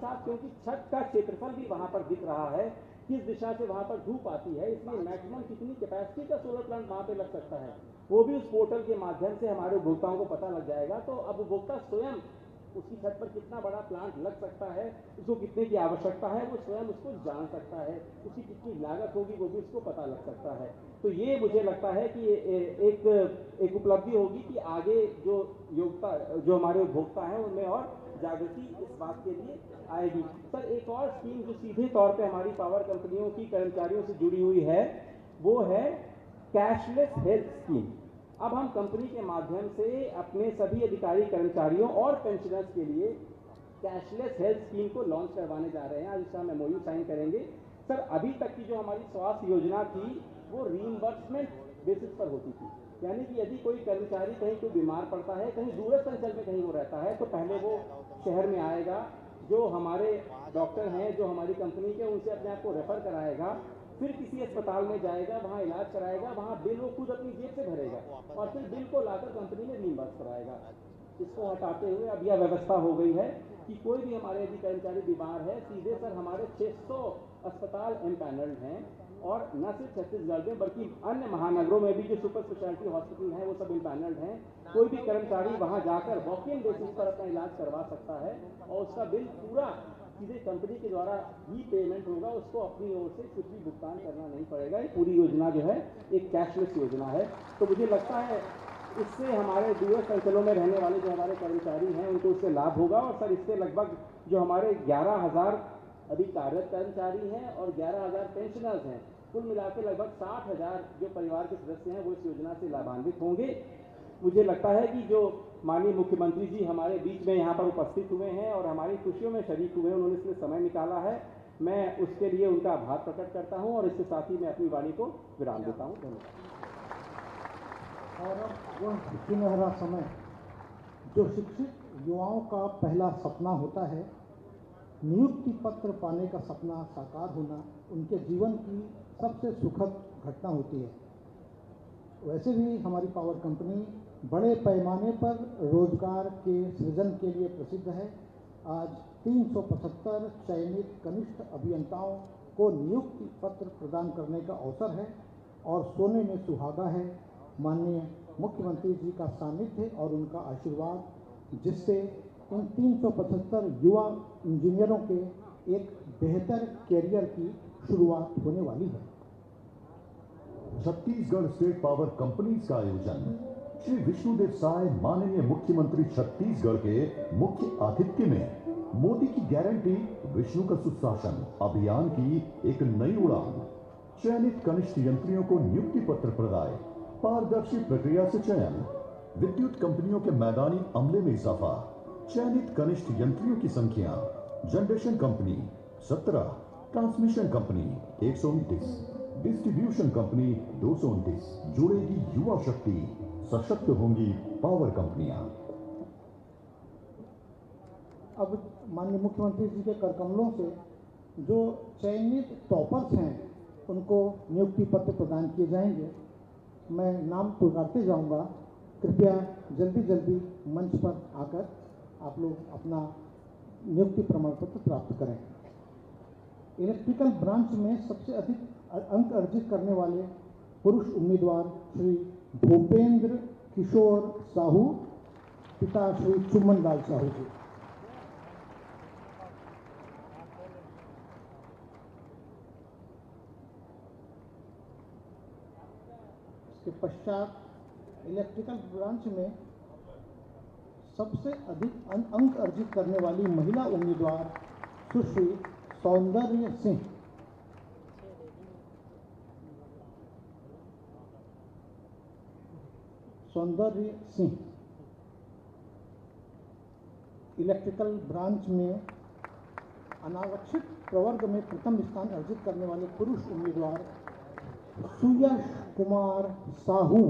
साथ क्योंकि छत का क्षेत्रफल भी वहां पर दिख रहा है, किस दिशा से वहां पर धूप आती है, इसलिए मैक्सिमम कितनी कैपेसिटी का सोलर प्लांट वहां पे लग सकता है वो भी उस पोर्टल के माध्यम से हमारे उपभोक्ताओं को पता लग जाएगा। तो अब उपभोक्ता स्वयं उसकी छत पर कितना बड़ा प्लांट लग सकता है, उसको कितने की आवश्यकता है, वो स्वयं उसको जान सकता है, उसकी कितनी लागत होगी वो भी उसको पता लग सकता है। तो ये मुझे लगता है कि एक उपलब्धि होगी कि आगे जो हमारे उपभोक्ता हैं उनमें और जागृति इस बात के लिए आएगी। सर, एक और स्कीम जो सीधे तौर पे हमारी पावर कंपनियों की कर्मचारियों से जुड़ी हुई है वो है कैशलेस हेल्थ स्कीम। अब हम कंपनी के माध्यम से अपने सभी अधिकारी कर्मचारियों और पेंशनर्स के लिए कैशलेस हेल्थ स्कीम को लॉन्च करवाने जा रहे हैं। आज इसका हम MOU साइन करेंगे। सर, अभी तक की जो हमारी स्वास्थ्य योजना थी वो रीइंबर्समेंट बेसिस पर होती थी, यानी कि यदि कोई कर्मचारी कहीं कोई बीमार पड़ता है, कहीं दूरस्थ अंचल में कहीं वो रहता है, तो पहले वो शहर में आएगा, जो हमारे डॉक्टर हैं जो हमारी कंपनी के उनसे अपने आप को रेफर कराएगा, फिर किसी अस्पताल में जाएगा, वहाँ इलाज कराएगा, वहाँ बिल वो खुद अपनी जेब से भरेगा और फिर बिल को लाकर कंपनी में रीइंबर्स कराएगा। इसको हटाते हुए अब यह व्यवस्था हो गई है कि कोई भी हमारे यदि कर्मचारी बीमार है, सीधे सर हमारे 600 अस्पताल एम्पैनल्ड हैं और न सिर्फ छत्तीसगढ़ में बल्कि अन्य महानगरों में भी जो सुपर स्पेशलिटी हॉस्पिटल हैं वो सब एम्पैनल्ड हैं। कोई भी कर्मचारी वहां जाकर वॉक इन बेसिस पर अपना इलाज करवा सकता है और उसका बिल पूरा सीधे कंपनी के द्वारा ही पेमेंट होगा, उसको अपनी ओर से कुछ भी भुगतान करना नहीं पड़ेगा। ये पूरी योजना जो है एक कैशलेस योजना है। तो मुझे लगता है इससे हमारे दूरस्थ अंचलों में रहने वाले जो हमारे कर्मचारी हैं उनको उससे लाभ होगा। और सर, इससे लगभग जो हमारे 11,000 अभी कार्यरत कर्मचारी हैं और 11,000 पेंशनर्स हैं, कुल मिलाकर लगभग 60,000 जो परिवार के सदस्य हैं वो इस योजना से लाभान्वित होंगे। मुझे लगता है कि जो माननीय मुख्यमंत्री जी हमारे बीच में यहाँ पर उपस्थित हुए हैं और हमारी खुशियों में शरीक हुए हैं, उन्होंने इसलिए समय निकाला है, मैं उसके लिए उनका आभार प्रकट करता हूँ और इसके साथ ही मैं अपनी वाणी को विराम देता हूँ। धन्यवाद। और अब वह सुनहरा समय जो शिक्षित युवाओं का पहला सपना होता है, नियुक्ति पत्र पाने का सपना साकार होना उनके जीवन की सबसे सुखद घटना होती है। वैसे भी हमारी पावर कंपनी बड़े पैमाने पर रोजगार के सृजन के लिए प्रसिद्ध है। आज 375 चयनित कनिष्ठ अभियंताओं को नियुक्ति पत्र प्रदान करने का अवसर है और सोने में सुहागा है माननीय मुख्यमंत्री जी का सानिध्य और उनका आशीर्वाद, जिससे इन 375 युवा इंजीनियरों के एक बेहतर कैरियर की शुरुआत होने वाली है। छत्तीसगढ़ स्टेट पावर कंपनीज का आयोजन श्री विष्णुदेव साय माननीय मुख्यमंत्री छत्तीसगढ़ के मुख्य आतिथ्य में मोदी की गारंटी विष्णु का सुशासन अभियान की एक नई उड़ान, चयनित कनिष्ठ यंत्रियों को नियुक्ति पत्र प्रदाय, पारदर्शी प्रक्रिया से चयन, विद्युत कंपनियों के मैदानी अमले में इजाफा, चयनित कनिष्ठ यंत्रियों की संख्या, generation company 17, transmission company 129, distribution company 229, जुड़ेगी युवा शक्ति, सशक्त होंगी पावर कंपनियां। अब माननीय मुख्यमंत्री जी के करकमलों से जो चयनित टॉपर्स हैं उनको नियुक्ति पत्र प्रदान किए जाएंगे। मैं नाम पुकारते जाऊंगा, कृपया जल्दी जल्दी मंच पर आकर आप लोग अपना नियुक्ति प्रमाण पत्र प्राप्त करें। इलेक्ट्रिकल ब्रांच में सबसे अधिक अंक अर्जित करने वाले पुरुष उम्मीदवार श्री भूपेंद्र किशोर साहू, पिता श्री चुम्मन लाल साहू जी। इसके पश्चात इलेक्ट्रिकल ब्रांच में सबसे अधिक अंक अर्जित करने वाली महिला उम्मीदवार सुश्री सौंदर्य सिंह। सौंदर्य सिंह इलेक्ट्रिकल ब्रांच में अनारक्षित प्रवर्ग में प्रथम स्थान अर्जित करने वाले पुरुष उम्मीदवार सुयश कुमार साहू।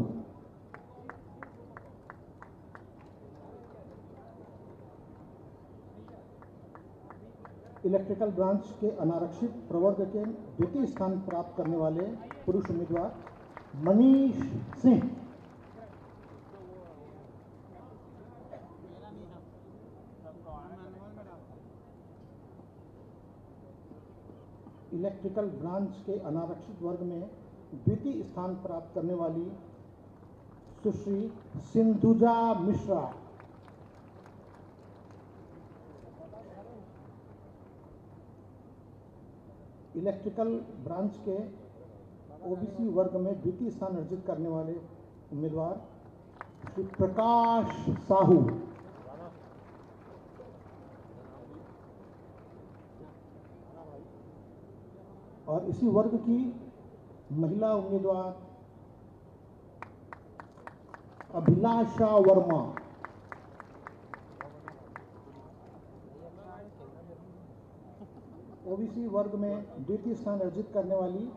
इलेक्ट्रिकल ब्रांच के अनारक्षित प्रवर्ग के द्वितीय स्थान प्राप्त करने वाले पुरुष उम्मीदवार मनीष सिंह। इलेक्ट्रिकल ब्रांच के अनारक्षित वर्ग में द्वितीय स्थान प्राप्त करने वाली सुश्री सिंधुजा मिश्रा। इलेक्ट्रिकल ब्रांच के ओबीसी वर्ग में द्वितीय स्थान अर्जित करने वाले उम्मीदवार श्री प्रकाश साहू। और इसी वर्ग की महिला उम्मीदवार अभिलाषा वर्मा। ओबीसी वर्ग में द्वितीय स्थान अर्जित करने वाली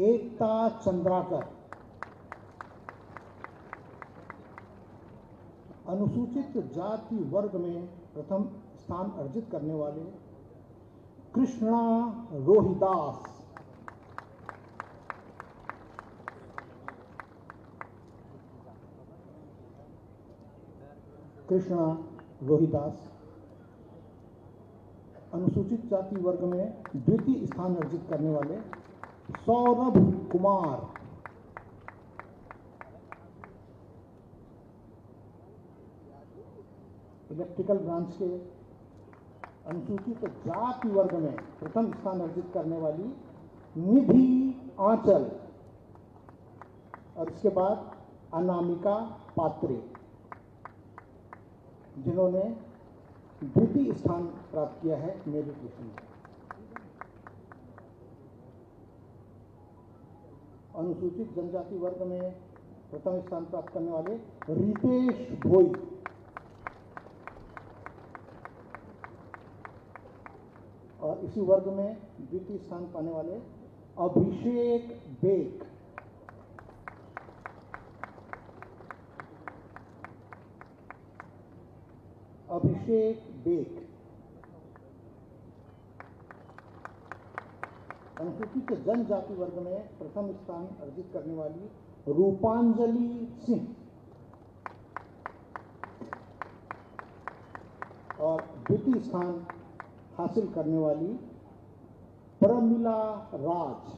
एकता चंद्राकर। अनुसूचित जाति वर्ग में प्रथम स्थान अर्जित करने वाले कृष्णा रोहिदास। कृष्णा रोहिदास। अनुसूचित जाति वर्ग में द्वितीय स्थान अर्जित करने वाले सौरभ कुमार। इलेक्ट्रिकल ब्रांच के अनुसूचित जाति वर्ग में प्रथम स्थान अर्जित करने वाली निधि आंचल। और इसके बाद अनामिका पात्रे, जिन्होंने द्वितीय स्थान प्राप्त किया है मेरिट लिस्ट में। अनुसूचित जनजाति वर्ग में प्रथम स्थान प्राप्त करने वाले रितेश भोई। और इसी वर्ग में द्वितीय स्थान पाने वाले अभिषेक बेक। अभिषेक बेक। अनुसूचित जनजाति वर्ग में प्रथम स्थान अर्जित करने वाली रूपांजलि सिंह। और द्वितीय स्थान हासिल करने वाली प्रमिला राज।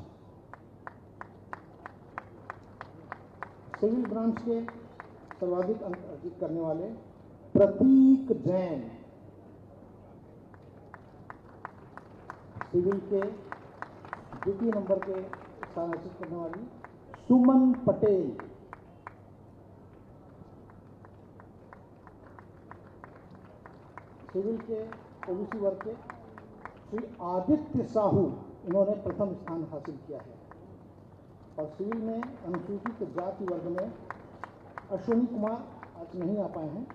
सिविल ब्रांच के सर्वाधिक अंक अर्जित करने वाले प्रतीक जैन। सिविल के द्वितीय नंबर के स्थान अर्जित करने वाली सुमन पटेल। सिविल के ओबीसी वर्ग के श्री आदित्य साहू, इन्होंने प्रथम स्थान हासिल किया है। और सिविल में अनुसूचित जाति वर्ग में अश्विनी कुमार आज नहीं आ पाए हैं।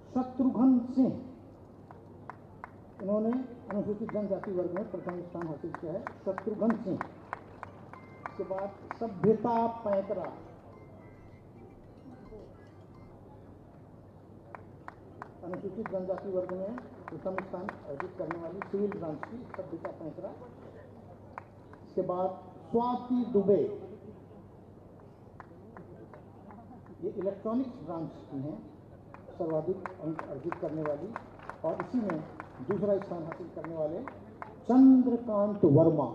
शत्रुघ्न सिंह, इन्होंने अनुसूचित जनजाति वर्ग में प्रथम स्थान हासिल किया है। शत्रुघ्न सिंह। इसके बाद सभ्यता पैंतरा। अनुसूचित जनजाति वर्ग में प्रथम स्थान अर्जित करने वाली सिविल ब्रांच की सभ्यता पैंतरा। इसके बाद स्वाति दुबे, ये इलेक्ट्रॉनिक्स ब्रांच की हैं, सर्वाधिक अंक अर्जित करने वाली। और इसी में दूसरा स्थान हासिल करने वाले चंद्रकांत वर्मा।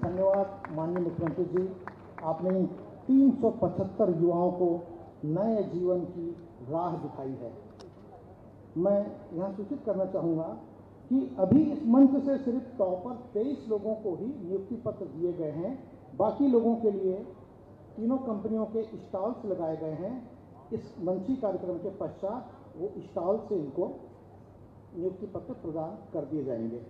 धन्यवाद माननीय मुख्यमंत्री जी, आपने इन 375 युवाओं को नए जीवन की राह दिखाई है। मैं यहाँ सूचित करना चाहूँगा कि अभी इस मंच से सिर्फ टॉपर 23 लोगों को ही नियुक्ति पत्र दिए गए हैं। बाकी लोगों के लिए तीनों कंपनियों के स्टॉल्स लगाए गए हैं। इस मंची कार्यक्रम के पश्चात वो स्टॉल से इनको नियुक्ति पत्र प्रदान कर दिए जाएंगे।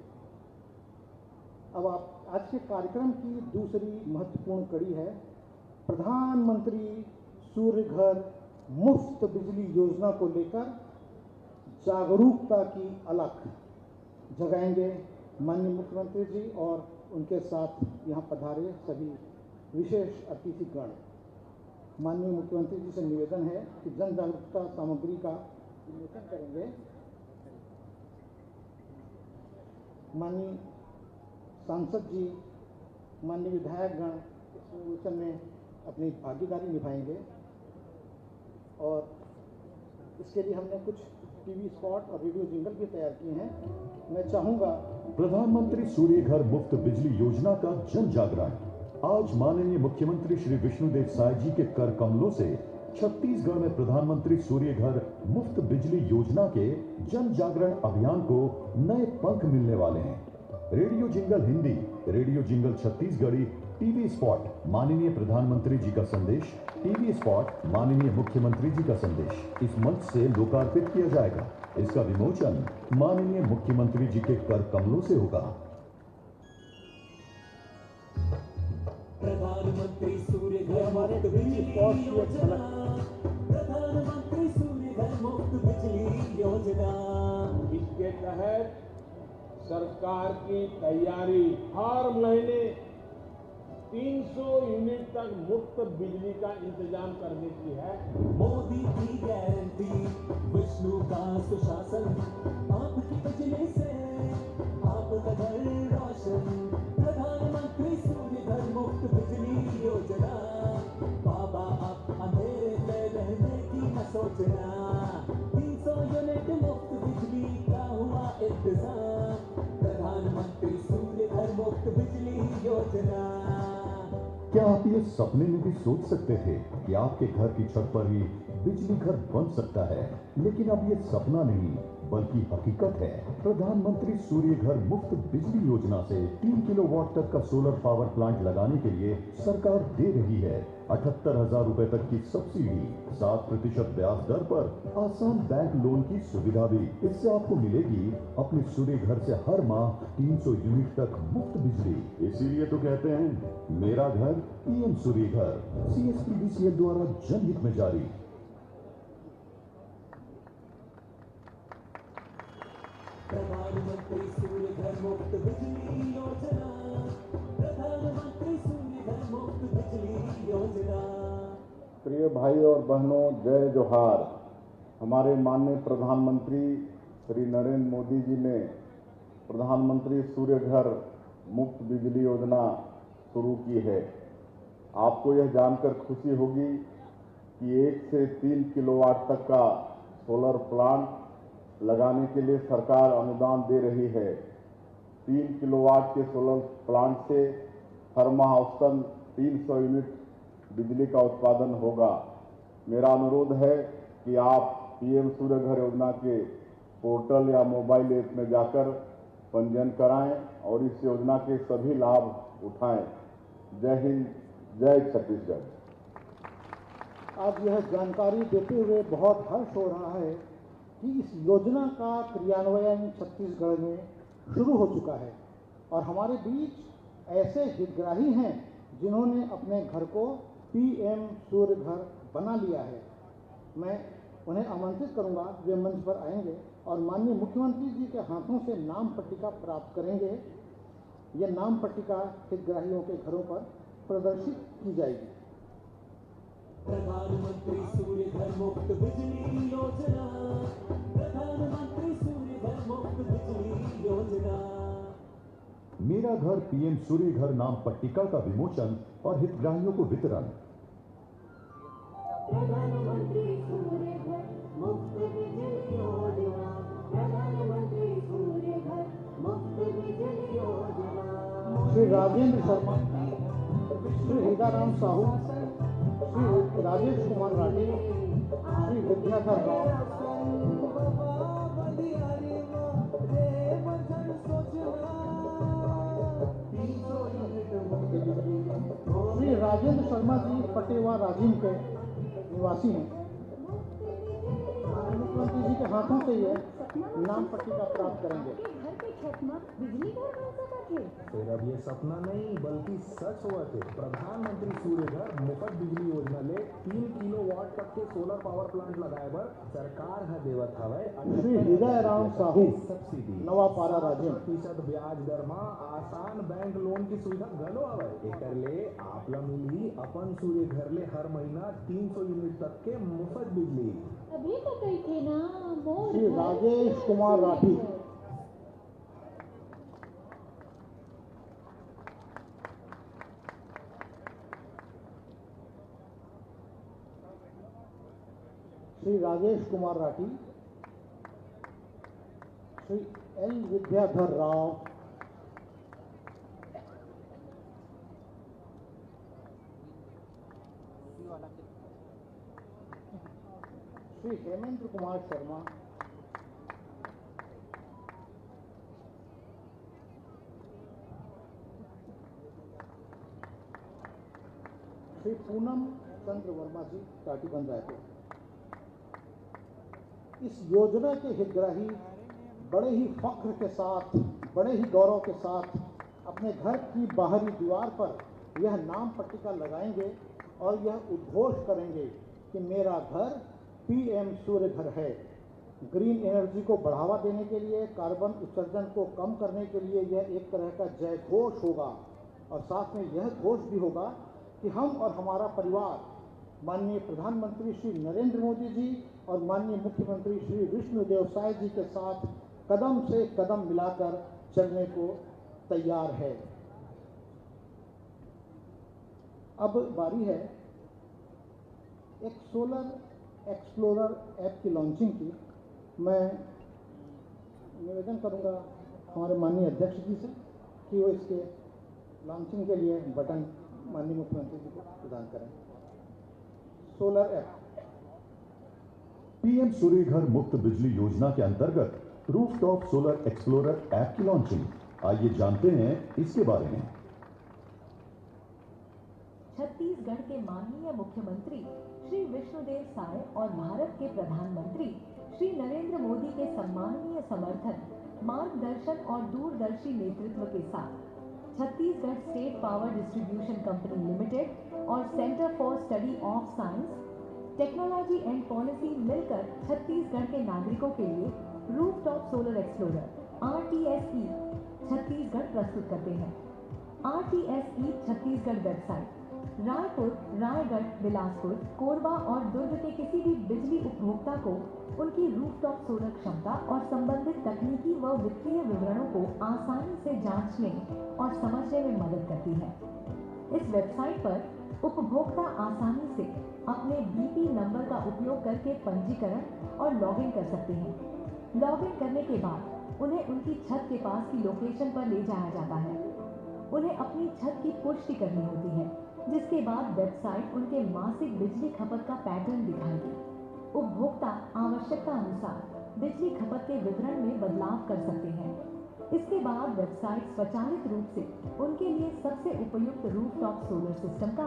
अब आप आज के कार्यक्रम की दूसरी महत्वपूर्ण कड़ी है प्रधानमंत्री सूर्य घर मुफ्त बिजली योजना को लेकर जागरूकता की अलख जगाएंगे माननीय मुख्यमंत्री जी और उनके साथ यहाँ पधारे सभी विशेष अतिथिगण। माननीय मुख्यमंत्री जी से निवेदन है कि जन जागरूकता सामग्री का विमोचन करेंगे। माननीय सांसद जी, माननीय विधायकगण इस विमोचन में अपनी भागीदारी निभाएंगे। और इसके लिए हमने कुछ टीवी स्पॉट और रेडियो जिंगल भी तैयार किए हैं। मैं चाहूँगा प्रधानमंत्री सूर्य घर मुफ्त बिजली योजना का जन जागरण। आज माननीय मुख्यमंत्री श्री विष्णुदेव साय जी के कर कमलों से छत्तीसगढ़ में प्रधानमंत्री सूर्य घर मुफ्त बिजली योजना के जन जागरण अभियान को नए पंख मिलने वाले हैं। Radio jingle Hindi, radio jingle Chhattisgarhi, TV spot माननीय प्रधानमंत्री जी का संदेश, टीवी स्पॉट माननीय मुख्यमंत्री जी का संदेश इस मंच से लोकार्पित किया जाएगा। इसका विमोचन माननीय मुख्यमंत्री जी के कर कमलों से होगा। प्रधानमंत्री सूर्य घर हमारे मुफ्त टीवी बिजली स्पॉट की एक योजना, झलक। प्रधानमंत्री सूर्य घर मुफ्त बिजली योजना। इसके तहत सरकार की तैयारी हर महीने 300 यूनिट तक मुफ्त बिजली का इंतजाम करने की है। मोदी की गारंटी, विष्णु का सुशासन, आपकी बिजली से आपका घर रोशन। प्रधानमंत्री सूर्य घर मुफ्त बिजली योजना, बाबा अब अंधेरे में रहने की न सोचना। 300 यूनिट मुफ्त बिजली का हुआ इंतजाम, प्रधानमंत्री सूर्य घर मुफ्त बिजली योजना। क्या आप ये सपने में भी सोच सकते थे कि आपके घर की छत पर ही बिजली घर बन सकता है? लेकिन अब ये सपना नहीं बल्कि हकीकत है। प्रधानमंत्री सूर्य घर मुफ्त बिजली योजना से 3 किलोवाट तक का सोलर पावर प्लांट लगाने के लिए सरकार दे रही है 78,000 रुपए तक की सब्सिडी, 7% ब्याज दर पर आसान बैंक लोन की सुविधा भी। इससे आपको मिलेगी अपने सूर्य घर से हर माह 300 यूनिट तक मुफ्त बिजली। इसीलिए तो कहते हैं मेरा घर पीएम सूर्य घर, CSPDCL द्वारा जनहित में जारी। प्रधानमंत्री सूर्य घर मुफ्त बिजली योजना, प्रधानमंत्री सूर्य घर मुफ्त बिजली योजना। प्रिय भाई और बहनों, जय जोहार। हमारे माननीय प्रधानमंत्री श्री नरेंद्र मोदी जी ने प्रधानमंत्री सूर्य घर मुफ्त बिजली योजना शुरू की है। आपको यह जानकर खुशी होगी कि 1 से 3 किलोवाट तक का सोलर प्लांट लगाने के लिए सरकार अनुदान दे रही है। 3 किलोवाट के सोलर प्लांट से हर माह औसतन 300 यूनिट बिजली का उत्पादन होगा। मेरा अनुरोध है कि आप पीएम सूर्य घर योजना के पोर्टल या मोबाइल ऐप में जाकर पंजीयन कराएं और इस योजना के सभी लाभ उठाएं। जय हिंद, जय छत्तीसगढ़। आज यह जानकारी देते हुए बहुत हर्ष हो रहा है कि इस योजना का क्रियान्वयन छत्तीसगढ़ में शुरू हो चुका है और हमारे बीच ऐसे हितग्राही हैं जिन्होंने अपने घर को पीएम सूर्य घर बना लिया है। मैं उन्हें आमंत्रित करूंगा, वे मंच पर आएंगे और माननीय मुख्यमंत्री जी के हाथों से नाम पट्टिका प्राप्त करेंगे। यह नाम पट्टिका हितग्राहियों के घरों पर प्रदर्शित की जाएगी। प्रधानमंत्री सूर्य घर मुफ्त बिजली योजना, प्रधानमंत्री सूर्य घर मुफ्त बिजली योजना। मेरा घर पीएम सूर्य घर नाम पट्टिका का विमोचन और हितग्राहियों को वितरण। प्रधानमंत्री सूर्य घर मुफ्त बिजली योजना, प्रधानमंत्री सूर्य घर मुफ्त बिजली योजना। श्री राजेंद्र शर्मा, श्री हिदाराम साहू, श्री राजेश कुमार राठी, श्री विद्याधर राव, श्री राजेंद्र शर्मा जी पटेवा राजीव के निवासी हैं। मुख्यमंत्री जी के हाथों से यह नाम पट्टिका प्राप्त करेंगे। घर पे छत में बिजली घर बन सकत है। फिर अब ये सपना नहीं बल्कि सच हुआ थे। प्रधानमंत्री सूर्य घर मुफ्त बिजली योजना ले 3 किलोवाट तक के सोलर पावर प्लांट लगाए बर सरकार है देवत हवे श्री हृदय राम साहू, सब्सिडी, नवापारा राजेंद्र। 7% ब्याज दर में आसान बैंक लोन की सुविधा घलो हवे। एकर ले आप ला मिली अपन सूर्य घर ले हर महीना 300 यूनिट तक के मुफ्त बिजली। अभी तो कही थे ना मोर श्री घर राजेश कुमार राठी, श्री राजेश कुमार राठी, श्री एल विद्याधर राव, श्री हेमेंद्र कुमार शर्मा, श्री पूनम चंद्र वर्मा जी, टाटीबंध रायपुर। इस योजना के हितग्राही बड़े ही फख्र के साथ, बड़े ही गौरव के साथ अपने घर की बाहरी दीवार पर यह नाम पट्टिका लगाएंगे और यह उद्घोष करेंगे कि मेरा घर पीएम सूर्य घर है। ग्रीन एनर्जी को बढ़ावा देने के लिए, कार्बन उत्सर्जन को कम करने के लिए यह एक तरह का जय घोष होगा और साथ में यह घोष भी होगा कि हम और हमारा परिवार माननीय प्रधानमंत्री श्री नरेंद्र मोदी जी और माननीय मुख्यमंत्री श्री विष्णुदेव साय जी के साथ कदम से कदम मिलाकर चलने को तैयार है। अब बारी है एक सोलर एक्सप्लोरर ऐप की लॉन्चिंग की। मैं निवेदन करूंगा हमारे माननीय अध्यक्ष जी से कि वो इसके लॉन्चिंग के लिए बटन माननीय मुख्यमंत्री जी को प्रदान करें। Solar app. पीएम सूर्य घर मुफ्त बिजली योजना के अंतर्गत रूफटॉप सोलर एक्सप्लोरर ऐप की लॉन्चिंग। आइए जानते हैं इसके बारे में। छत्तीसगढ़ के माननीय मुख्यमंत्री श्री विष्णुदेव साय और भारत के प्रधानमंत्री श्री नरेंद्र मोदी के सम्माननीय समर्थन, मार्गदर्शन और दूरदर्शी नेतृत्व के साथ Chhattisgarh state power distribution company limited और centre for study of science, technology and policy मिलकर छत्तीसगढ़ के नागरिकों के लिए rooftop solar explorer RTSE Chhattisgarh प्रस्तुत करते हैं। RTSE छत्तीसगढ़ वेबसाइट रायपुर, रायगढ़, बिलासपुर, कोरबा और दुर्ग के किसी भी बिजली उपभोक्ता को उनकी रूफटॉप सोलर क्षमता और संबंधित तकनीकी व वित्तीय विवरणों को आसानी से जांचने और समझने में मदद करती है। इस वेबसाइट पर उपभोक्ता आसानी से अपने BP नंबर का उपयोग करके पंजीकरण और लॉगिन कर सकते हैं। लॉगिन करने के बाद उन्हें उनकी छत के पास की लोकेशन पर ले जाया जाता है। उन्हें अपनी छत की पुष्टि करनी होती है, जिसके बाद वेबसाइट उनके मासिक बिजली खपत का पैटर्न दिखाएगी। उपभोक्ता आवश्यकता अनुसार बिजली खपत के विवरण में बदलाव कर सकते हैं। इसके बाद वेबसाइट स्वचालित रूप से उनके लिए सबसे उपयुक्त रूफटॉप सोलर सिस्टम का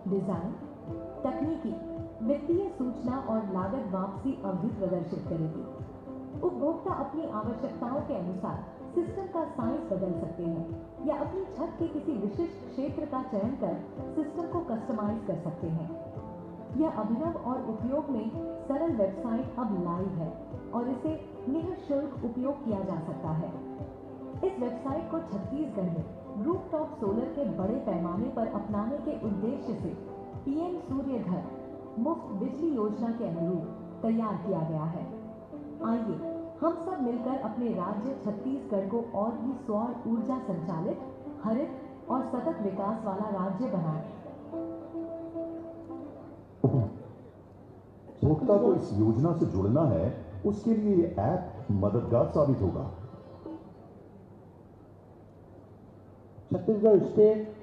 डिजाइन, तकनीकी, वित्तीय सूचना और लागत वापसी अवधि प्रदर्शित करेगी। उपभोक्ता अपनी आवश्यकताओं के अनुसार सिस्टम का साइज बदल सकते हैं या अपनी छत के किसी विशिष्ट क्षेत्र का चयन कर सिस्टम को कस्टमाइज कर सकते हैं। यह अभिनव और उपयोग में सरल वेबसाइट अब लाइव है और इसे निःशुल्क उपयोग किया जा सकता है। इस वेबसाइट को छत्तीसगढ़ में रूफटॉप सोलर के बड़े पैमाने पर अपनाने के उद्देश्य से पीएम सूर्य घर मुफ्त बिजली योजना के अनुरूप तैयार किया गया है। आइए हम सब मिलकर अपने राज्य छत्तीसगढ़ को और भी सौर ऊर्जा संचालित, हरित और सतत विकास वाला राज्य बनाएं। उपभोक्ता को इस योजना से जुड़ना है, उसके लिए ये ऐप मददगार साबित होगा। छत्तीसगढ़ स्टेट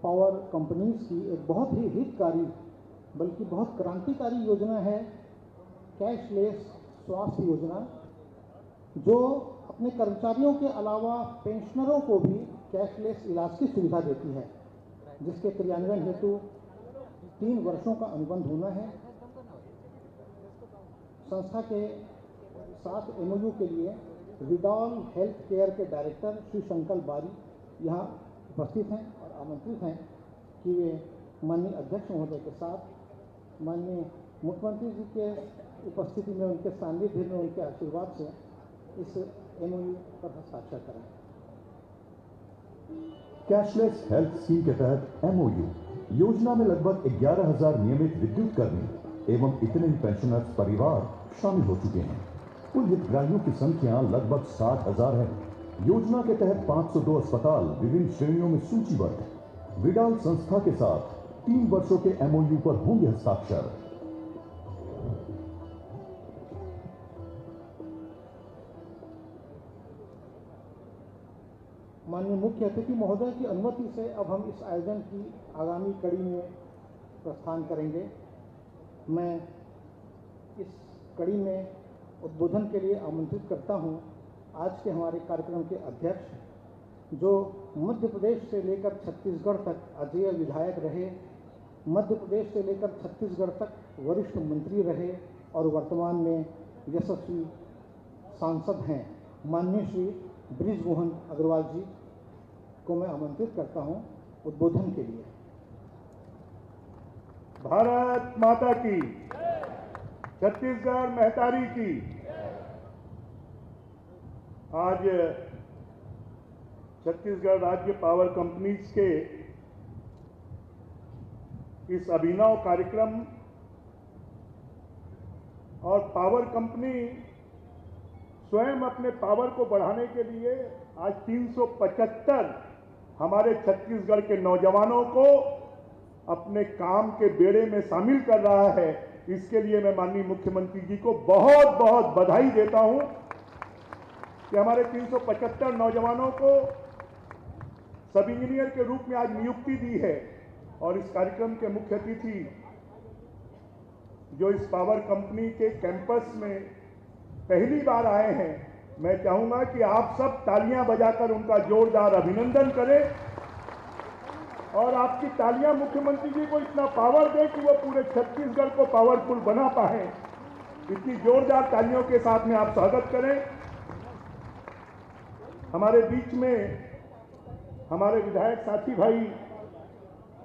पावर कंपनीज की एक बहुत ही हितकारी बल्कि बहुत क्रांतिकारी योजना है कैशलेस स्वास्थ्य योजना, जो अपने कर्मचारियों के अलावा पेंशनरों को भी कैशलेस इलाज की सुविधा देती है, जिसके क्रियान्वयन हेतु 3 वर्षों का अनुबंध होना है। संस्था के साथ MOU के लिए विडॉल हेल्थ केयर के डायरेक्टर श्री शंकर बारी यहाँ उपस्थित हैं और आमंत्रित हैं कि वे माननीय अध्यक्ष महोदय के साथ माननीय मुख्यमंत्री जी के उपस्थिति में, उनके सानिध्य में, उनके आशीर्वाद से इस MOU पर हस्ताक्षर करें। कैशलेस हेल्थ स्कीम के तहत MOU योजना में लगभग 11,000 नियमित विद्युत कर्मी एवं इतने ही पेंशनर्स परिवार शामिल हो चुके हैं। कुल हितग्राहियों की संख्या लगभग 60,000 है। योजना के तहत 502 अस्पताल विभिन्न श्रेणियों में सूचीबद्ध। विडाल संस्था के साथ 3 वर्षों के MOU पर होंगे हस्ताक्षर। माननीय मुख्य अतिथि महोदय की अनुमति से अब हम इस आयोजन की आगामी कड़ी में प्रस्थान करेंगे। मैं इस कड़ी में उद्बोधन के लिए आमंत्रित करता हूं आज के हमारे कार्यक्रम के अध्यक्ष, जो मध्य प्रदेश से लेकर छत्तीसगढ़ तक अजेय विधायक रहे, मध्य प्रदेश से लेकर छत्तीसगढ़ तक वरिष्ठ मंत्री रहे और वर्तमान में यशस्वी सांसद हैं, माननीय श्री बृजमोहन अग्रवाल जी को मैं आमंत्रित करता हूं उद्बोधन के लिए। भारत माता की, छत्तीसगढ़ महतारी की। आज छत्तीसगढ़ राज्य पावर कंपनीज के इस अभिनव कार्यक्रम और पावर कंपनी स्वयं अपने पावर को बढ़ाने के लिए आज 375 हमारे छत्तीसगढ़ के नौजवानों को अपने काम के बेड़े में शामिल कर रहा है। इसके लिए मैं माननीय मुख्यमंत्री जी को बहुत बहुत बधाई देता हूं कि हमारे 375 नौजवानों को सब इंजीनियर के रूप में आज नियुक्ति दी है। और इस कार्यक्रम के मुख्य अतिथि जो इस पावर कंपनी के कैंपस में पहली बार आए हैं, मैं चाहूंगा कि आप सब तालियां बजाकर उनका जोरदार अभिनंदन करें और आपकी तालियां मुख्यमंत्री जी को इतना पावर दें कि वो पूरे छत्तीसगढ़ को पावरफुल बना पाए। इतनी जोरदार तालियों के साथ में आप स्वागत करें। हमारे बीच में हमारे विधायक साथी भाई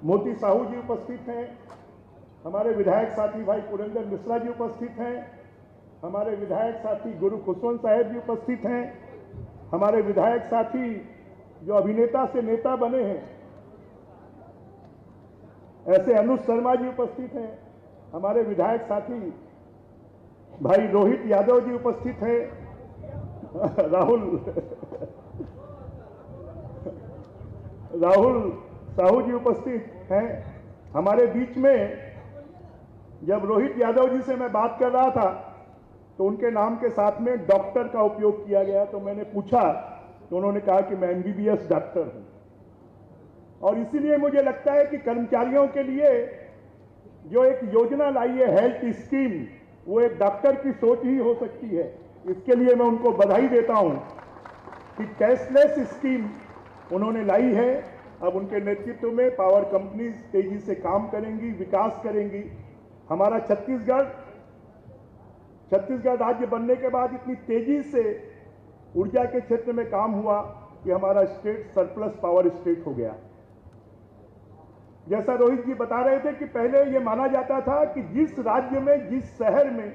मोती साहू जी उपस्थित हैं, हमारे विधायक साथी भाई पुरेंद्र मिश्रा जी उपस्थित हैं, हमारे विधायक साथी गुरु खुशवंत साहेब जी उपस्थित हैं, हमारे विधायक साथी जो अभिनेता से नेता बने हैं ऐसे अनुज शर्मा जी उपस्थित हैं, हमारे विधायक साथी भाई रोहित यादव जी उपस्थित हैं, राहुल साहू जी उपस्थित हैं। हमारे बीच में जब रोहित यादव जी से मैं बात कर रहा था तो उनके नाम के साथ में डॉक्टर का उपयोग किया गया, तो मैंने पूछा तो उन्होंने कहा कि मैं MBBS डॉक्टर हूं। और इसीलिए मुझे लगता है कि कर्मचारियों के लिए जो एक योजना लाई है हेल्थ स्कीम, वो एक डॉक्टर की सोच ही हो सकती है। इसके लिए मैं उनको बधाई देता हूं कि कैशलेस स्कीम उन्होंने लाई है। अब उनके नेतृत्व में पावर कंपनीज तेजी से काम करेंगी, विकास करेंगी। हमारा छत्तीसगढ़ राज्य बनने के बाद इतनी तेजी से ऊर्जा के क्षेत्र में काम हुआ कि हमारा स्टेट सरप्लस पावर स्टेट हो गया। जैसा रोहित जी बता रहे थे कि पहले यह माना जाता था कि जिस राज्य में, जिस शहर में,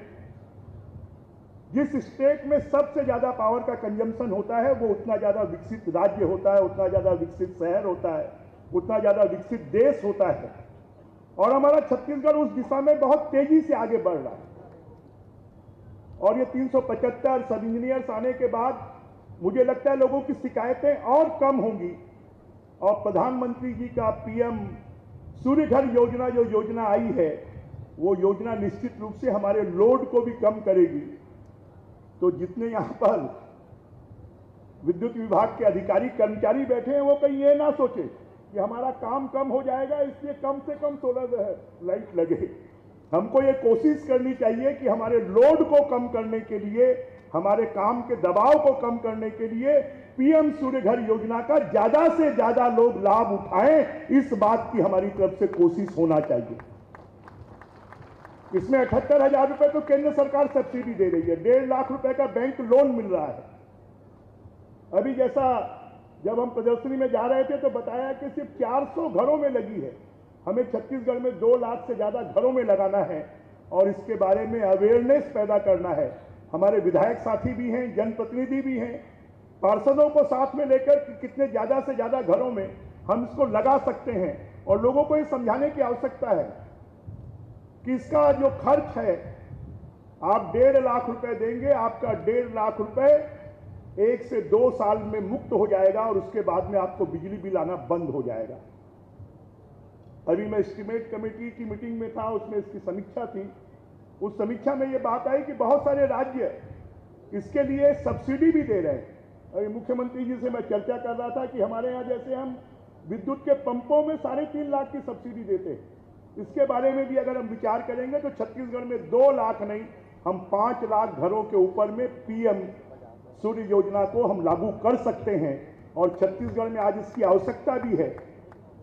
जिस स्टेट में सबसे ज्यादा पावर का कंजम्पशन होता है वो उतना ज्यादा विकसित राज्य होता है, उतना ज्यादा विकसित शहर होता है, उतना ज्यादा विकसित देश होता है। और हमारा छत्तीसगढ़ उस दिशा में बहुत तेजी से आगे बढ़ रहा है। और ये 375 सब इंजीनियर्स आने के बाद मुझे लगता है लोगों की शिकायतें और कम होंगी। और प्रधानमंत्री जी का PM सूर्य घर योजना जो योजना आई है, वो योजना निश्चित रूप से हमारे लोड को भी कम करेगी। तो जितने यहां पर विद्युत विभाग के अधिकारी कर्मचारी बैठे हैं वो कहीं ये ना सोचे कि हमारा काम कम हो जाएगा इसलिए कम से कम सोलर लाइट लगे। हमको ये कोशिश करनी चाहिए कि हमारे लोड को कम करने के लिए, हमारे काम के दबाव को कम करने के लिए PM सूर्य घर योजना का ज्यादा से ज्यादा लोग लाभ उठाएं। इस बात की हमारी तरफ से कोशिश होना चाहिए। इसमें 78,000 रुपए तो केंद्र सरकार सब्सिडी दे रही है, 1.5 लाख रुपए का बैंक लोन मिल रहा है। अभी जैसा जब हम प्रदर्शनी में जा रहे थे तो बताया कि सिर्फ 400 घरों में लगी है। हमें छत्तीसगढ़ में 2 लाख से ज्यादा घरों में लगाना है और इसके बारे में अवेयरनेस पैदा करना है। हमारे विधायक साथी भी हैं, जनप्रतिनिधि भी हैं, पार्षदों को साथ में लेकर कितने ज्यादा से ज्यादा घरों में हम इसको लगा सकते हैं। और लोगों को ये समझाने की आवश्यकता है कि इसका जो खर्च है, आप 1.5 लाख रुपए देंगे, आपका 1.5 लाख रुपए 1 से 2 साल में मुक्त हो जाएगा और उसके बाद में आपको बिजली बिल आना बंद हो जाएगा। अभी मैं एस्टीमेट कमेटी की मीटिंग में था, उसमें इसकी समीक्षा थी। उस समीक्षा में ये बात आई कि बहुत सारे राज्य इसके लिए सब्सिडी भी दे रहे हैं अभी मुख्यमंत्री जी से मैं चर्चा कर रहा था कि हमारे यहाँ जैसे हम विद्युत के पंपों में 3.5 लाख की सब्सिडी देते हैं, इसके बारे में भी अगर हम विचार करेंगे तो छत्तीसगढ़ में 2 लाख नहीं, हम 5 लाख घरों के ऊपर में पीएम सूर्य योजना को हम लागू कर सकते हैं। और छत्तीसगढ़ में आज इसकी आवश्यकता भी है,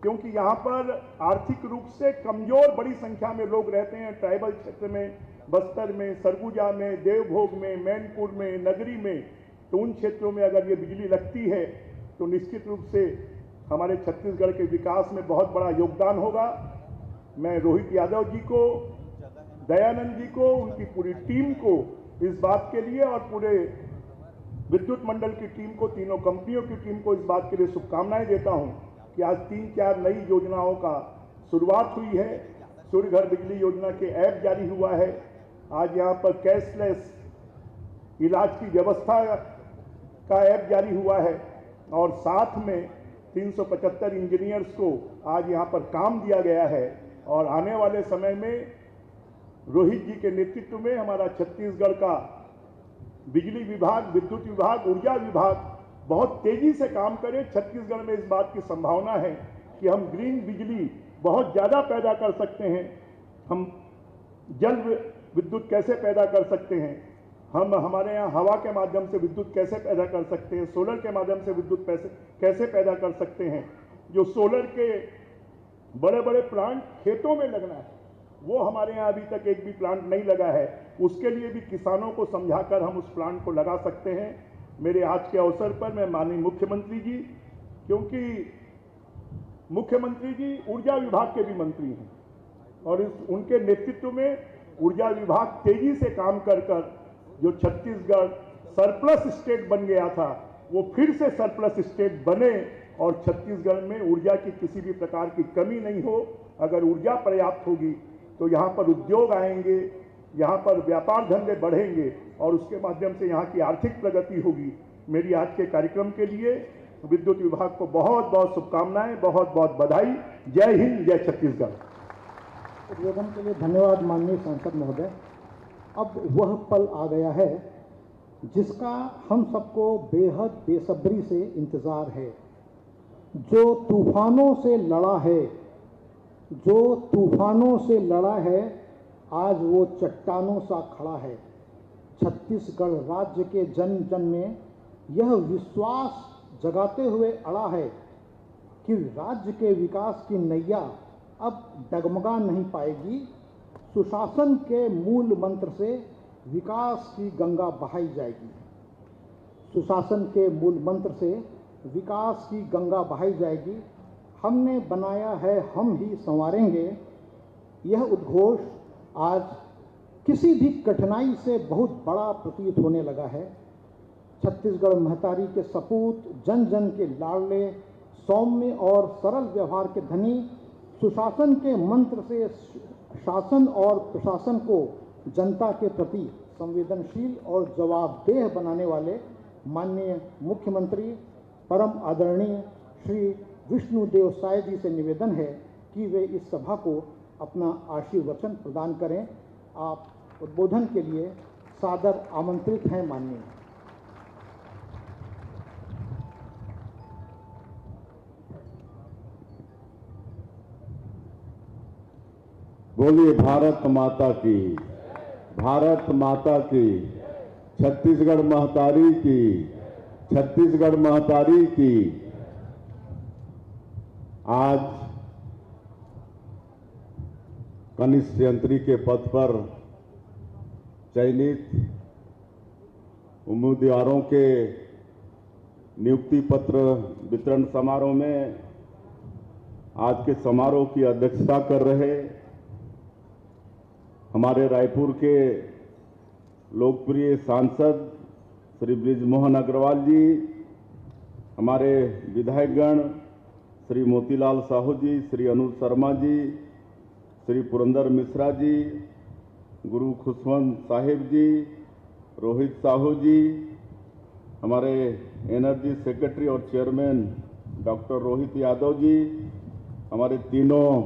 क्योंकि यहाँ पर आर्थिक रूप से कमजोर बड़ी संख्या में लोग रहते हैं। ट्राइबल क्षेत्र में, बस्तर में, सरगुजा में, देवभोग में, मैनपुर में, नगरी में, तो उन क्षेत्रों में अगर ये बिजली लगती है तो निश्चित रूप से हमारे छत्तीसगढ़ के विकास में बहुत बड़ा योगदान होगा। मैं रोहित यादव जी को, दयानंद जी को, उनकी पूरी टीम को इस बात के लिए और पूरे विद्युत मंडल की टीम को, तीनों कंपनियों की टीम को इस बात के लिए शुभकामनाएं देता हूं कि आज 3-4 नई योजनाओं का शुरुआत हुई है। सूर्य घर बिजली योजना के ऐप जारी हुआ है। आज यहाँ पर कैशलेस इलाज की व्यवस्था का ऐप जारी हुआ है और साथ में 375 इंजीनियर्स को आज यहाँ पर काम दिया गया है। और आने वाले समय में रोहित जी के नेतृत्व में हमारा छत्तीसगढ़ का बिजली विभाग, विद्युत विभाग, ऊर्जा विभाग बहुत तेजी से काम करे। छत्तीसगढ़ में इस बात की संभावना है कि हम ग्रीन बिजली बहुत ज़्यादा पैदा कर सकते हैं। हम जल विद्युत कैसे पैदा कर सकते हैं, हम हमारे यहाँ हवा के माध्यम से विद्युत कैसे पैदा कर सकते हैं, सोलर के माध्यम से विद्युत कैसे पैदा कर सकते हैं। जो सोलर के बड़े बड़े प्लांट खेतों में लगना है, वो हमारे यहाँ अभी तक एक भी प्लांट नहीं लगा है। उसके लिए भी किसानों को समझाकर हम उस प्लांट को लगा सकते हैं। मेरे आज के अवसर पर मैं माननीय मुख्यमंत्री जी, क्योंकि मुख्यमंत्री जी ऊर्जा विभाग के भी मंत्री हैं और उनके नेतृत्व में ऊर्जा विभाग तेजी से काम कर जो छत्तीसगढ़ सरप्लस स्टेट बन गया था, वो फिर से सरप्लस स्टेट बने और छत्तीसगढ़ में ऊर्जा की किसी भी प्रकार की कमी नहीं हो। अगर ऊर्जा पर्याप्त होगी तो यहाँ पर उद्योग आएंगे, यहाँ पर व्यापार धंधे बढ़ेंगे और उसके माध्यम से यहाँ की आर्थिक प्रगति होगी। मेरी आज के कार्यक्रम के लिए विद्युत विभाग को बहुत बहुत शुभकामनाएं, बहुत बहुत बधाई। जय हिंद, जय छत्तीसगढ़। उद्बोधन के लिए धन्यवाद माननीय सांसद महोदय। अब वह पल आ गया है जिसका हम सबको बेहद बेसब्री से इंतजार है। जो तूफानों से लड़ा है, जो तूफानों से लड़ा है, आज वो चट्टानों सा खड़ा है। छत्तीसगढ़ राज्य के जन जन में यह विश्वास जगाते हुए अड़ा है कि राज्य के विकास की नैया अब डगमगा नहीं पाएगी। सुशासन के मूल मंत्र से विकास की गंगा बहाई जाएगी। सुशासन के मूल मंत्र से विकास की गंगा बहाई जाएगी। हमने बनाया है, हम ही संवारेंगे। यह उद्घोष आज किसी भी कठिनाई से बहुत बड़ा प्रतीत होने लगा है। छत्तीसगढ़ महतारी के सपूत, जन जन के लाडले, सौम्य और सरल व्यवहार के धनी, सुशासन के मंत्र से शासन और प्रशासन को जनता के प्रति संवेदनशील और जवाबदेह बनाने वाले माननीय मुख्यमंत्री परम आदरणीय श्री विष्णुदेव साय जी से निवेदन है कि वे इस सभा को अपना आशीर्वचन प्रदान करें। आप उद्बोधन के लिए सादर आमंत्रित हैं माननीय। बोलिए भारत माता की, भारत माता की, छत्तीसगढ़ महतारी की, छत्तीसगढ़ महतारी की। आज कनिष्ठ यंत्री के पद पर चयनित उम्मीदवारों के नियुक्ति पत्र वितरण समारोह में आज के समारोह की अध्यक्षता कर रहे हमारे रायपुर के लोकप्रिय सांसद श्री बृजमोहन अग्रवाल जी, हमारे विधायकगण श्री मोतीलाल साहू जी, श्री अनुज शर्मा जी, श्री पुरंदर मिश्रा जी, गुरु खुशवंत साहिब जी, रोहित साहू जी, हमारे एनर्जी सेक्रेटरी और चेयरमैन डॉक्टर रोहित यादव जी, हमारे तीनों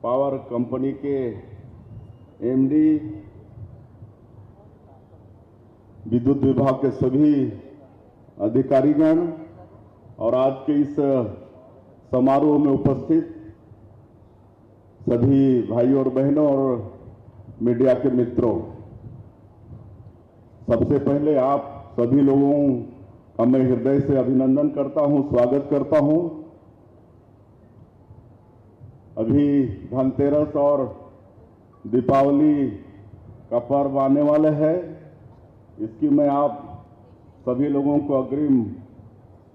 पावर कंपनी के एमडी, विद्युत विभाग के सभी अधिकारीगण और आज के इस समारोह में उपस्थित सभी भाइयों और बहनों और मीडिया के मित्रों, सबसे पहले आप सभी लोगों का मैं हृदय से अभिनंदन करता हूं, स्वागत करता हूं। अभी धनतेरस और दीपावली का पर्व आने वाला है, इसकी मैं आप सभी लोगों को अग्रिम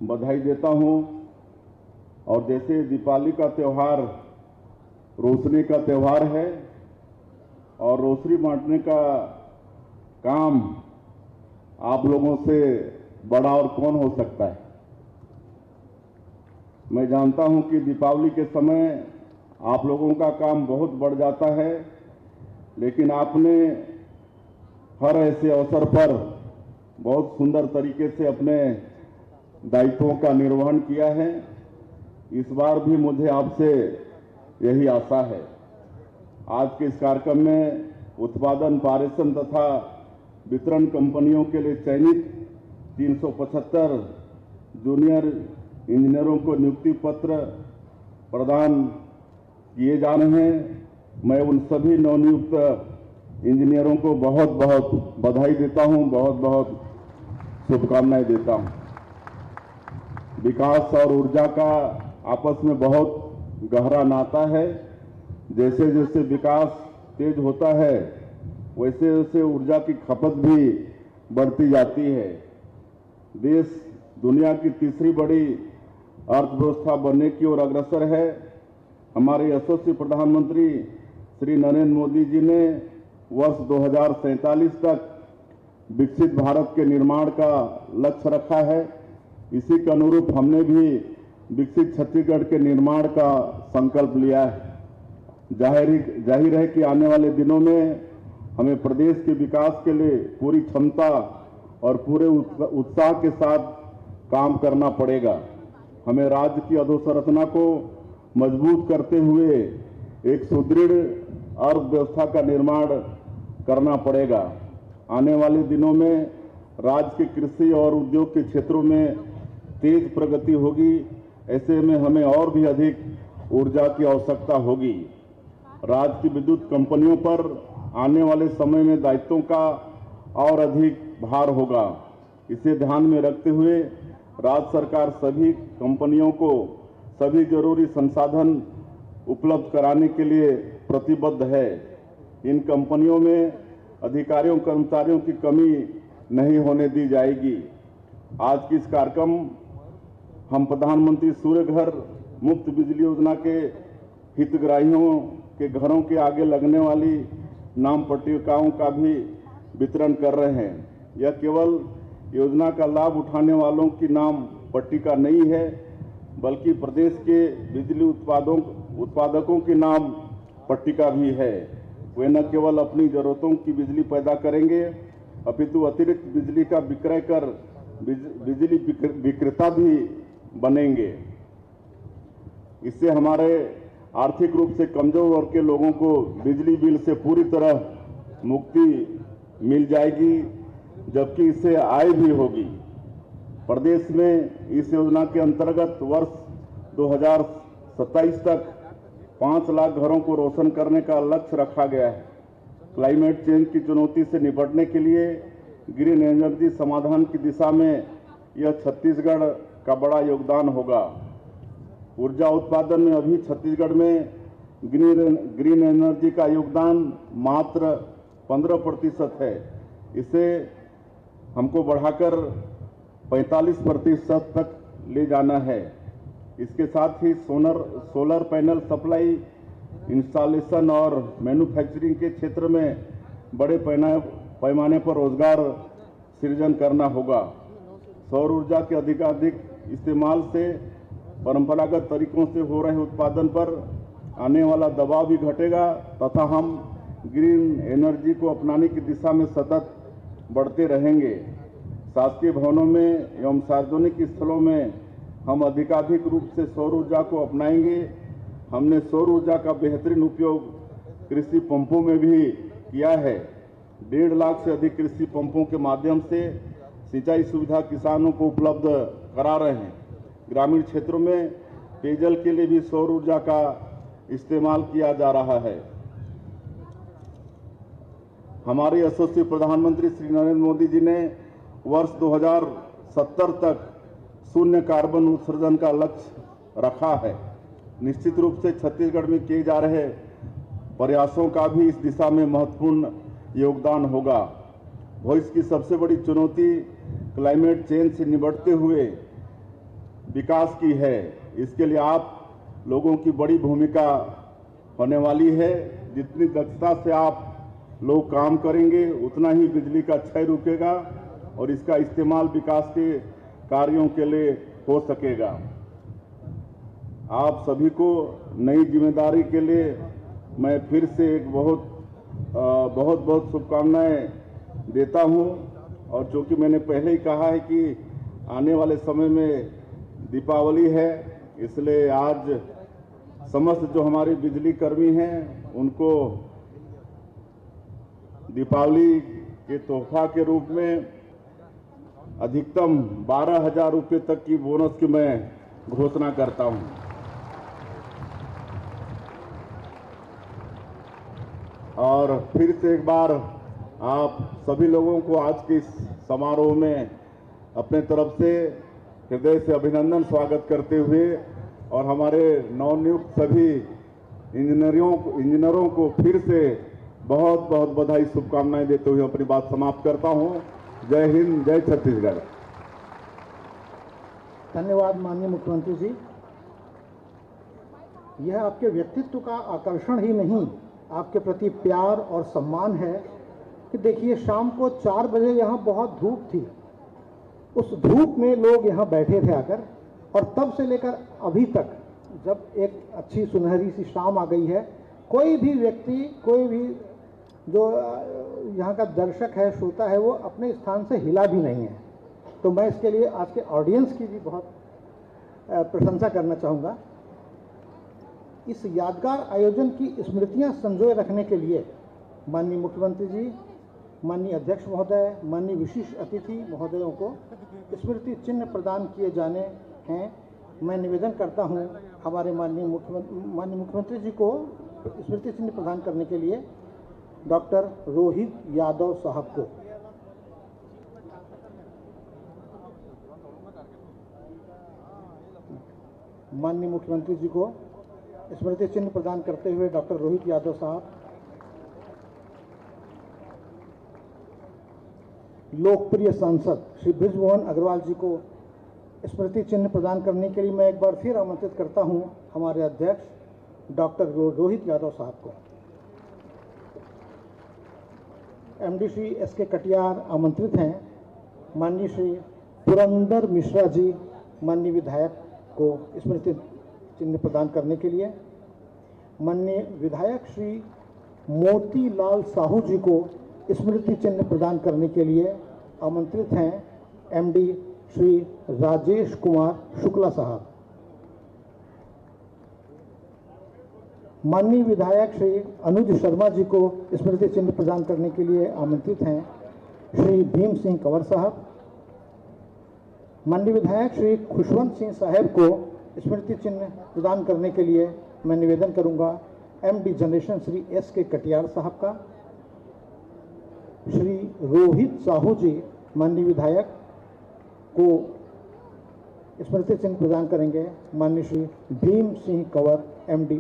बधाई देता हूं। और जैसे दीपावली का त्यौहार रोशनी का त्यौहार है और रोशनी बांटने का काम आप लोगों से बड़ा और कौन हो सकता है। मैं जानता हूं कि दीपावली के समय आप लोगों का काम बहुत बढ़ जाता है, लेकिन आपने हर ऐसे अवसर पर बहुत सुंदर तरीके से अपने दायित्वों का निर्वहन किया है। इस बार भी मुझे आपसे यही आशा है। आज के इस कार्यक्रम में उत्पादन, पारेषण तथा वितरण कंपनियों के लिए चयनित 375 जूनियर इंजीनियरों को नियुक्ति पत्र प्रदान किए जा रहे हैं। मैं उन सभी नवनियुक्त इंजीनियरों को बहुत बहुत बधाई देता हूं, बहुत बहुत शुभकामनाएं देता हूं। विकास और ऊर्जा का आपस में बहुत गहरा नाता है। जैसे जैसे विकास तेज होता है, वैसे वैसे ऊर्जा की खपत भी बढ़ती जाती है। देश दुनिया की तीसरी बड़ी अर्थव्यवस्था बनने की ओर अग्रसर है। हमारे यशस्वी प्रधानमंत्री श्री नरेंद्र मोदी जी ने वर्ष 2047 तक विकसित भारत के निर्माण का लक्ष्य रखा है। इसी के अनुरूप हमने भी विकसित छत्तीसगढ़ के निर्माण का संकल्प लिया है। जाहिर है कि आने वाले दिनों में हमें प्रदेश के विकास के लिए पूरी क्षमता और पूरे उत्साह के साथ काम करना पड़ेगा। हमें राज्य की अधोसंरचना को मजबूत करते हुए एक सुदृढ़ अर्थव्यवस्था का निर्माण करना पड़ेगा। आने वाले दिनों में राज्य के कृषि और उद्योग के क्षेत्रों में तेज प्रगति होगी। ऐसे में हमें और भी अधिक ऊर्जा की आवश्यकता होगी। राज्य की विद्युत कंपनियों पर आने वाले समय में दायित्वों का और अधिक भार होगा। इसे ध्यान में रखते हुए राज्य सरकार सभी कंपनियों को सभी जरूरी संसाधन उपलब्ध कराने के लिए प्रतिबद्ध है। इन कंपनियों में अधिकारियों कर्मचारियों की कमी नहीं होने दी जाएगी। आज की इस कार्यक्रम हम प्रधानमंत्री सूर्य घर मुफ्त बिजली योजना के हितग्राहियों के घरों के आगे लगने वाली नाम पट्टिकाओं का भी वितरण कर रहे हैं। यह केवल योजना का लाभ उठाने वालों की नाम पट्टिका नहीं है, बल्कि प्रदेश के बिजली उत्पादकों की नाम पट्टिका भी है। वे न केवल अपनी जरूरतों की बिजली पैदा करेंगे, अपितु अतिरिक्त बिजली का विक्रय कर बिजली विक्रेता भी बनेंगे। इससे हमारे आर्थिक रूप से कमजोर वर्ग के लोगों को बिजली बिल से पूरी तरह मुक्ति मिल जाएगी, जबकि इससे आय भी होगी। प्रदेश में इस योजना के अंतर्गत वर्ष 2027 तक 5 लाख घरों को रोशन करने का लक्ष्य रखा गया है। क्लाइमेट चेंज की चुनौती से निपटने के लिए ग्रीन एनर्जी समाधान की दिशा में यह छत्तीसगढ़ का बड़ा योगदान होगा। ऊर्जा उत्पादन में अभी छत्तीसगढ़ में ग्रीन एनर्जी का योगदान मात्र 15% है। इसे हमको बढ़ाकर 45% तक ले जाना है। इसके साथ ही सोलर पैनल सप्लाई, इंस्टॉलेशन और मैन्युफैक्चरिंग के क्षेत्र में बड़े पैमाने पर रोजगार सृजन करना होगा। सौर ऊर्जा के अधिकाधिक इस्तेमाल से परंपरागत तरीकों से हो रहे उत्पादन पर आने वाला दबाव भी घटेगा तथा हम ग्रीन एनर्जी को अपनाने की दिशा में सतत बढ़ते रहेंगे। शासकीय भवनों में एवं सार्वजनिक स्थलों में हम अधिकाधिक रूप से सौर ऊर्जा को अपनाएंगे। हमने सौर ऊर्जा का बेहतरीन उपयोग कृषि पंपों में भी किया है। 1.5 लाख से अधिक कृषि पंपों के माध्यम से सिंचाई सुविधा किसानों को उपलब्ध करा रहे हैं। ग्रामीण क्षेत्रों में पेयजल के लिए भी सौर ऊर्जा का इस्तेमाल किया जा रहा है। हमारे यशस्वी प्रधानमंत्री श्री नरेंद्र मोदी जी ने वर्ष 2070 तक शून्य कार्बन उत्सर्जन का लक्ष्य रखा है। निश्चित रूप से छत्तीसगढ़ में किए जा रहे प्रयासों का भी इस दिशा में महत्वपूर्ण योगदान होगा। भविष्य की सबसे बड़ी चुनौती क्लाइमेट चेंज से निपटते हुए विकास की है। इसके लिए आप लोगों की बड़ी भूमिका होने वाली है। जितनी दक्षता से आप लोग काम करेंगे उतना ही बिजली का क्षय रुकेगा और इसका इस्तेमाल विकास के कार्यों के लिए हो सकेगा। आप सभी को नई जिम्मेदारी के लिए मैं फिर से एक बहुत शुभकामनाएं देता हूं। और चूंकि मैंने पहले ही कहा है कि आने वाले समय में दीपावली है, इसलिए आज समस्त जो हमारे बिजली कर्मी हैं उनको दीपावली के तोहफा के रूप में अधिकतम 12,000 रुपये तक की बोनस की मैं घोषणा करता हूं। और फिर से एक बार आप सभी लोगों को आज के इस समारोह में अपने तरफ से हृदय से अभिनंदन स्वागत करते हुए और हमारे नवनियुक्त सभी इंजीनियरों को फिर से बहुत बहुत बधाई शुभकामनाएं देते हुए अपनी बात समाप्त करता हूं। जय हिंद, जय छत्तीसगढ़। धन्यवाद माननीय मुख्यमंत्री जी। यह आपके व्यक्तित्व का आकर्षण ही नहीं, आपके प्रति प्यार और सम्मान है कि देखिए शाम को 4 बजे यहाँ बहुत धूप थी, उस धूप में लोग यहाँ बैठे थे आकर, और तब से लेकर अभी तक जब एक अच्छी सुनहरी सी शाम आ गई है, कोई भी व्यक्ति, कोई भी जो यहाँ का दर्शक है, श्रोता है, वो अपने स्थान से हिला भी नहीं है। तो मैं इसके लिए आज के ऑडियंस की भी बहुत प्रशंसा करना चाहूँगा। इस यादगार आयोजन की स्मृतियाँ संजोए रखने के लिए माननीय मुख्यमंत्री जी, माननीय अध्यक्ष महोदय, माननीय विशिष्ट अतिथि महोदयों को स्मृति चिन्ह प्रदान किए जाने हैं। मैं निवेदन करता हूं हमारे माननीय मुख्यमंत्री जी को स्मृति चिन्ह प्रदान करने के लिए डॉक्टर रोहित यादव साहब को। माननीय मुख्यमंत्री जी को स्मृति चिन्ह प्रदान करते हुए डॉक्टर रोहित यादव साहब। लोकप्रिय सांसद श्री बृजमोहन अग्रवाल जी को स्मृति चिन्ह प्रदान करने के लिए मैं एक बार फिर आमंत्रित करता हूं हमारे अध्यक्ष डॉक्टर रोहित यादव साहब को। एमडी श्री एसके कटियार आमंत्रित हैं। माननीय श्री पुरंदर मिश्रा जी, माननीय विधायक को स्मृति चिन्ह प्रदान करने के लिए। माननीय विधायक श्री मोतीलाल साहू जी को स्मृति चिन्ह प्रदान करने के लिए आमंत्रित हैं एमडी श्री राजेश कुमार शुक्ला साहब। माननीय विधायक श्री अनुज शर्मा जी को स्मृति चिन्ह प्रदान करने के लिए आमंत्रित हैं श्री भीम सिंह कंवर साहब। माननीय विधायक श्री खुशवंत सिंह साहब को स्मृति चिन्ह प्रदान करने के लिए मैं निवेदन करूंगा MD generation Shri SK Katiyar साहब का। श्री रोहित साहू जी माननीय विधायक को स्मृति चिन्ह प्रदान करेंगे माननीय श्री भीम सिंह कंवर एमडी